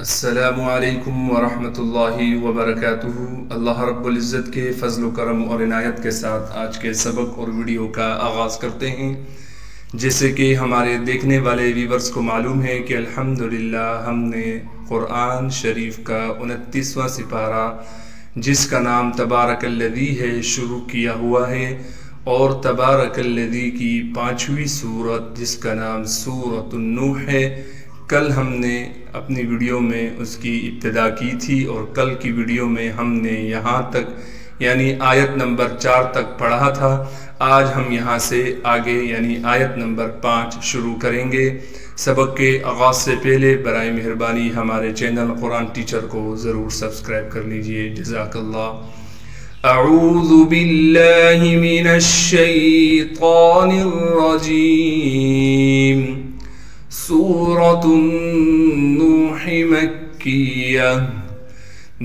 السلام علیکم ورحمۃ اللہ وبرکاتہ۔ اللہ رب العزت کے فضل و کرم اور عنایت کے ساتھ آج کے سبق اور ویڈیو کا آغاز کرتے ہیں۔ جیسے کہ ہمارے دیکھنے والے ویورز کو معلوم ہے کہ الحمدللہ ہم نے قرآن شریف کا 29واں سپارہ جس کا نام تبارک الذی ہے شروع کیا ہوا ہے، اور تبارک الذی کی 5ویں سورت جس کا نام سورۃ النوح ہے۔ کل ہم نے اپنی ویڈیو میں اس کی ابتدا کی تھی، اور کل کی ویڈیو میں ہم نے یہاں تک یعنی آیت نمبر 4 تک پڑھا تھا۔ آج ہم یہاں سے آگے یعنی آیت نمبر 5 شروع کریں گے۔ سبق کے آغاز سے پہلے برائے مہربانی ہمارے چینل قرآن ٹیچر کو ضرور سبسکرائب کر لیجئے، جزاک اللہ۔ اعوذ باللہ من الشیطان الرجیم۔ سورۃ النوح مکیہ۔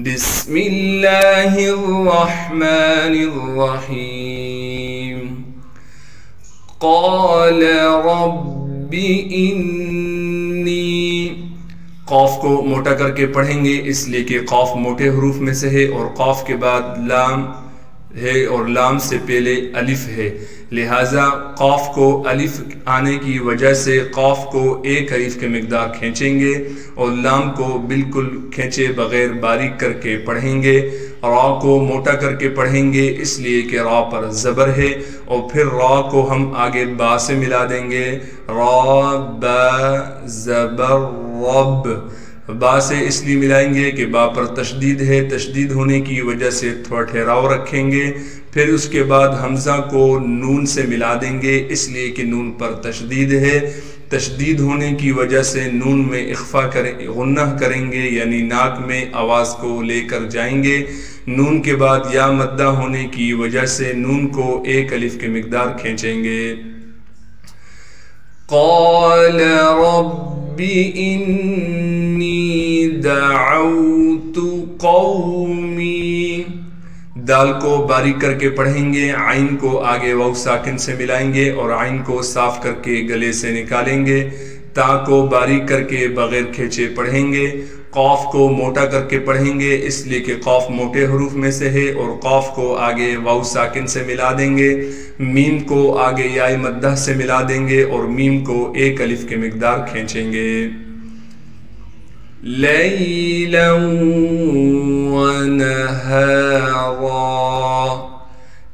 بسم اللہ الرحمن الرحیم۔ قال رب انی، قاف کو موٹا کر کے پڑھیں گے اس لیے کہ قاف موٹے حروف میں سے ہے، اور قاف کے بعد لام ہے اور لام سے پہلے الف ہے، لہٰذا قاف کو الف آنے کی وجہ سے قاف کو ایک الف کے مقدار کھینچیں گے، اور لام کو بالکل کھینچے بغیر باریک کر کے پڑھیں گے۔ را کو موٹا کر کے پڑھیں گے اس لیے کہ را پر زبر ہے، اور پھر را کو ہم آگے با سے ملا دیں گے، را با زبر رب۔ با سے اس لیے ملائیں گے کہ با پر تشدید ہے، تشدید ہونے کی وجہ سے تھوڑا ٹھہراؤ رکھیں گے۔ پھر اس کے بعد حمزہ کو نون سے ملا دیں گے اس لیے کہ نون پر تشدید ہے، تشدید ہونے کی وجہ سے نون میں اخفا غنہ کریں گے، یعنی ناک میں آواز کو لے کر جائیں گے۔ نون کے بعد یا مدہ ہونے کی وجہ سے نون کو ایک الف کے مقدار کھینچیں گے۔ قال رب انی دعوت قومی۔ دال کو باریک کر کے پڑھیں گے، عین کو آگے واو ساکن سے ملائیں گے اور عین کو صاف کر کے گلے سے نکالیں گے۔ تا کو باریک کر کے بغیر کھینچے پڑھیں گے۔ قاف کو موٹا کر کے پڑھیں گے اس لیے کہ قاف موٹے حروف میں سے ہے، اور قاف کو آگے واو ساکن سے ملا دیں گے۔ میم کو آگے یائے مدہ سے ملا دیں گے اور میم کو ایک الف کے مقدار کھینچیں گے۔ لیلا ونہارا،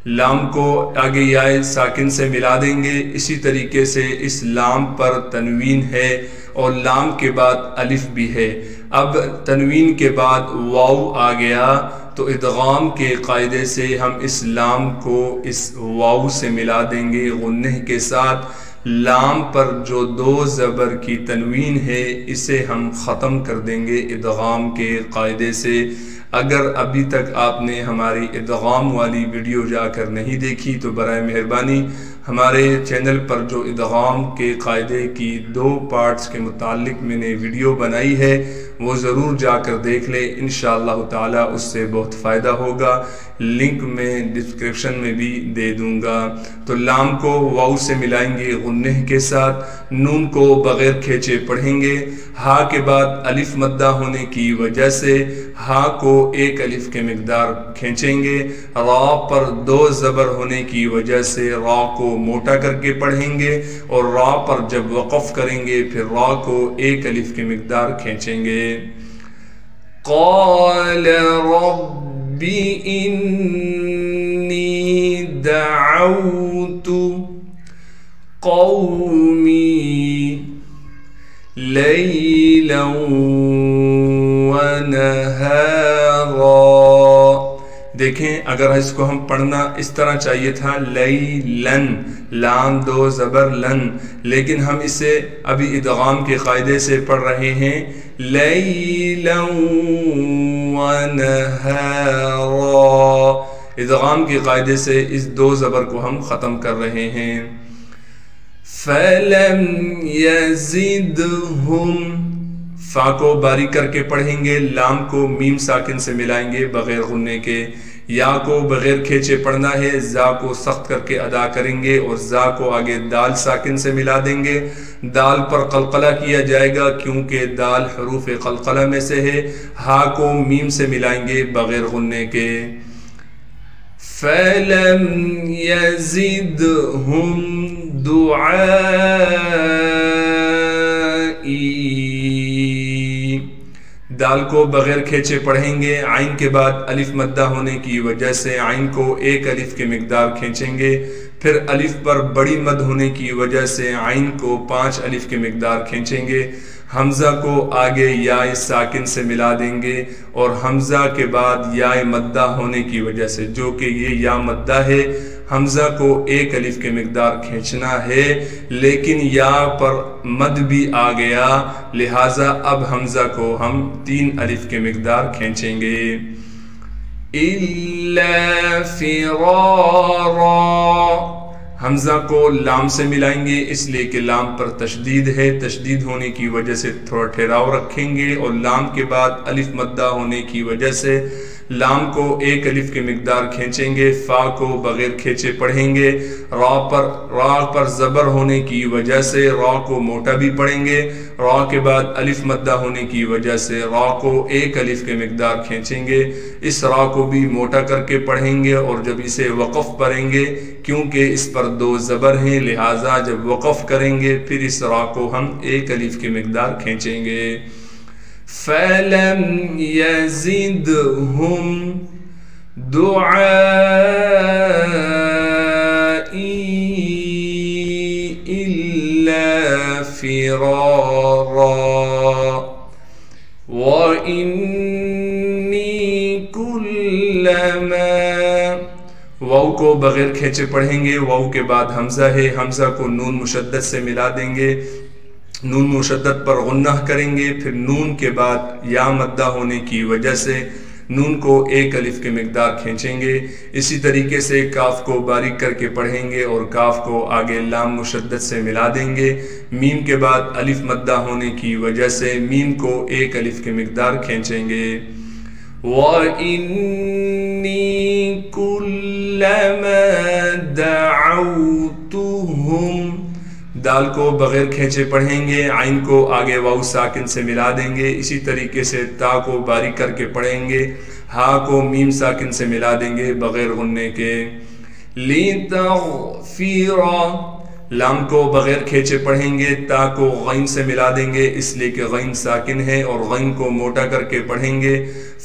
لام کو آگے یائے ساکن سے ملا دیں گے۔ اسی طریقے سے اس لام پر تنوین ہے اور لام کے بعد الف بھی ہے۔ اب تنوین کے بعد واو آ گیا تو ادغام کے قاعدے سے ہم اس لام کو اس واو سے ملا دیں گے غنہ کے ساتھ۔ لام پر جو دو زبر کی تنوین ہے اسے ہم ختم کر دیں گے ادغام کے قاعدے سے۔ اگر ابھی تک آپ نے ہماری ادغام والی ویڈیو جا کر نہیں دیکھی تو برائے مہربانی ہمارے چینل پر جو ادغام کے قاعدے کی 2 پارٹس کے متعلق میں نے ویڈیو بنائی ہے وہ ضرور جا کر دیکھ لیں، انشاءاللہ تعالی اس سے بہت فائدہ ہوگا۔ لنک میں ڈسکرپشن میں بھی دے دوں گا۔ تو لام کو واو سے ملائیں گے غنہ کے ساتھ، نون کو بغیر کھینچے پڑھیں گے۔ ہا کے بعد الف مدہ ہونے کی وجہ سے ہا کو ایک الف کے مقدار کھینچیں گے۔ را پر 2 زبر ہونے کی وجہ سے را کو موٹا کر کے پڑھیں گے، اور را پر جب وقف کریں گے پھر را کو ایک الف کے مقدار کھینچیں گے۔ قال رب انی دعوت قومی لیلا ونہارا۔ دیکھیں اگر اس کو ہم پڑھنا اس طرح چاہیے تھا لیلن، لام 2 زبر لن، لیکن ہم اسے ابھی ادغام کے قاعدے سے پڑھ رہے ہیں لیلا ونہارا۔ ادغام کے قاعدے سے اس 2 زبر کو ہم ختم کر رہے ہیں۔ فَلَمْ يَزِدْهُمْ، فا کو باریک کر کے پڑھیں گے، لام کو میم ساکن سے ملائیں گے بغیر غنے کے، یا کو بغیر کھینچے پڑھنا ہے، زا کو سخت کر کے ادا کریں گے اور زا کو آگے دال ساکن سے ملا دیں گے۔ دال پر قلقلہ کیا جائے گا کیونکہ دال حروف قلقلہ میں سے ہے۔ ہا کو میم سے ملائیں گے بغیر غننے کے۔ فَلَمْ يَزِدْهُمْ دُعَائِي، دال کو بغیر کھینچے پڑھیں گے۔ عین کے بعد الف مدہ ہونے کی وجہ سے عین کو ایک الف کی مقدار کھینچیں گے، پھر الف پر بڑی مد ہونے کی وجہ سے عین کو 5 الف کی مقدار کھینچیں گے۔ حمزہ کو آگے یا ساکن سے ملا دیں گے اور حمزہ کے بعد یا مدہ ہونے کی وجہ سے، جو کہ یہ یا مدہ ہے، حمزہ کو ایک الف کی مقدار کھینچنا ہے، لیکن یا پر مد بھی آ گیا، لہٰذا اب حمزہ کو ہم 3 الف کی مقدار کھینچیں گے۔ إِلَّا فِرَارًا، حمزہ کو لام سے ملائیں گے اس لیے کہ لام پر تشدید ہے، تشدید ہونے کی وجہ سے تھوڑا ٹھہراؤ رکھیں گے، اور لام کے بعد الف مدہ ہونے کی وجہ سے لام کو ایک الف کی مقدار کھینچیں گے۔ فا کو بغیر کھینچے پڑھیں گے۔ را پر زبر ہونے کی وجہ سے را کو موٹا بھی پڑھیں گے۔ را کے بعد الف مدہ ہونے کی وجہ سے را کو ایک الف کی مقدار کھینچیں گے۔ اس را کو بھی موٹا کر کے پڑھیں گے، اور جب اسے وقف پڑھیں گے کیونکہ اس پر 2 زبر ہیں، لہٰذا جب وقف کریں گے پھر اس را کو ہم ایک الف کی مقدار کھینچیں گے۔ فَلَمْ يَزِدْهُمْ دُعَائِي إِلَّا فِرَارًا وَإِنِّي كُلَّمَا، واو کو بغیر کھینچے پڑھیں گے۔ واو کے بعد حمزہ ہے، حمزہ کو نون مشدد سے ملا دیں گے، نون مشدد پر غنہ کریں گے، پھر نون کے بعد یا مدہ ہونے کی وجہ سے نون کو ایک الف کی مقدار کھینچیں گے۔ اسی طریقے سے کاف کو باریک کر کے پڑھیں گے اور کاف کو آگے لام مشدد سے ملا دیں گے۔ میم کے بعد الف مدہ ہونے کی وجہ سے میم کو ایک الف کی مقدار کھینچیں گے۔ وَإِنِّي كُلَّمَا دَعَوْتُهُمْ، دال کو بغیر کھینچے پڑھیں گے، عین کو آگے واو ساکن سے ملا دیں گے۔ اسی طریقے سے تا کو باریک کر کے پڑھیں گے، ہا کو میم ساکن سے ملا دیں گے بغیر غننے کے۔ لِتَغْفِرَ، لام کو بغیر کھینچے پڑھیں گے، تا کو غین سے ملا دیں گے اس لیے کہ غین ساکن ہے اور غین کو موٹا کر کے پڑھیں گے۔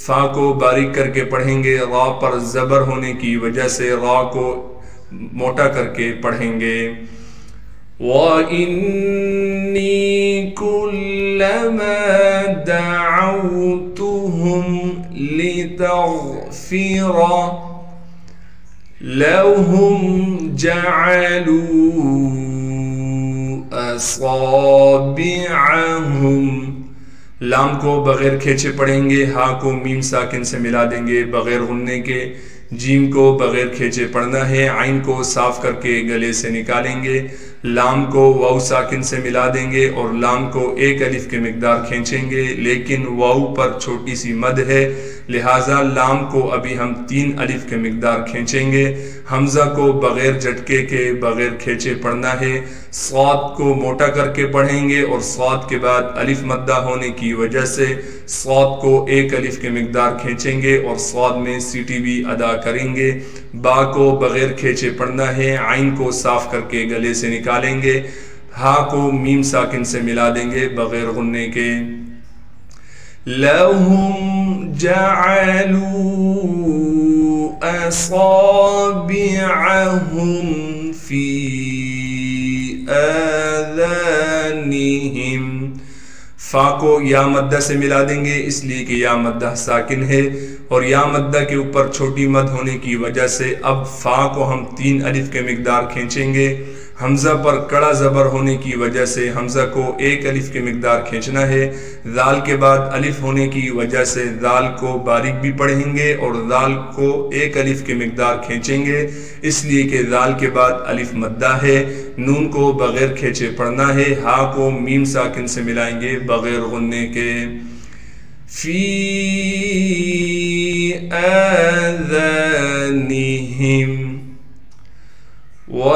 فا کو باریک کر کے پڑھیں گے، را پر زبر ہونے کی وجہ سے را کو موٹا کر کے پڑھیں گے۔ وَإِنِّي كُلَّمَا دَعَوْتُهُمْ لِتَغْفِرَ لَهُمْ جَعَلُوا أَصَابِعَهُمْ، لام کو بغیر کھینچے پڑھیں گے، ہا کو میم ساکن سے ملا دیں گے بغیر غننے کے۔ جیم کو بغیر کھینچے پڑھنا ہے، عین کو صاف کر کے گلے سے نکالیں گے۔ لام کو واو ساکن سے ملا دیں گے اور لام کو ایک الف کی مقدار کھینچیں گے، لیکن واو پر چھوٹی سی مد ہے، لہٰذا لام کو ابھی ہم 3 الف کی مقدار کھینچیں گے۔ حمزہ کو بغیر جھٹکے کے بغیر کھینچے پڑھنا ہے۔ صاد کو موٹا کر کے پڑھیں گے اور صاد کے بعد الف مدہ ہونے کی وجہ سے صاد کو ایک الف کی مقدار کھینچیں گے اور صاد میں سیٹی بھی ادا کریں گے۔ با کو بغیر کھینچے پڑھنا ہے، عین کو صاف کر کے گلے سے نکالیں گے، ہا کو میم ساکن سے ملا دیں گے بغیر غننے کے۔ لَهُمْ جَعَلُوا أَصَابِعَهُمْ فِي آذَانِهِمْ، فا کو یا مدہ سے ملا دیں گے اس لیے کہ یا مدہ ساکن ہے اور یا مدہ کے اوپر چھوٹی مد ہونے کی وجہ سے اب فا کو ہم 3 الف کے مقدار کھینچیں گے۔ حمزہ پر کڑا زبر ہونے کی وجہ سے حمزہ کو ایک الف کی مقدار کھینچنا ہے۔ ذال کے بعد الف ہونے کی وجہ سے ذال کو باریک بھی پڑھیں گے اور ذال کو ایک الف کی مقدار کھینچیں گے اس لیے کہ ذال کے بعد الف مدہ ہے۔ نون کو بغیر کھینچے پڑھنا ہے، ہا کو میم ساکن سے ملائیں گے بغیر غننے کے۔ فی آذانہم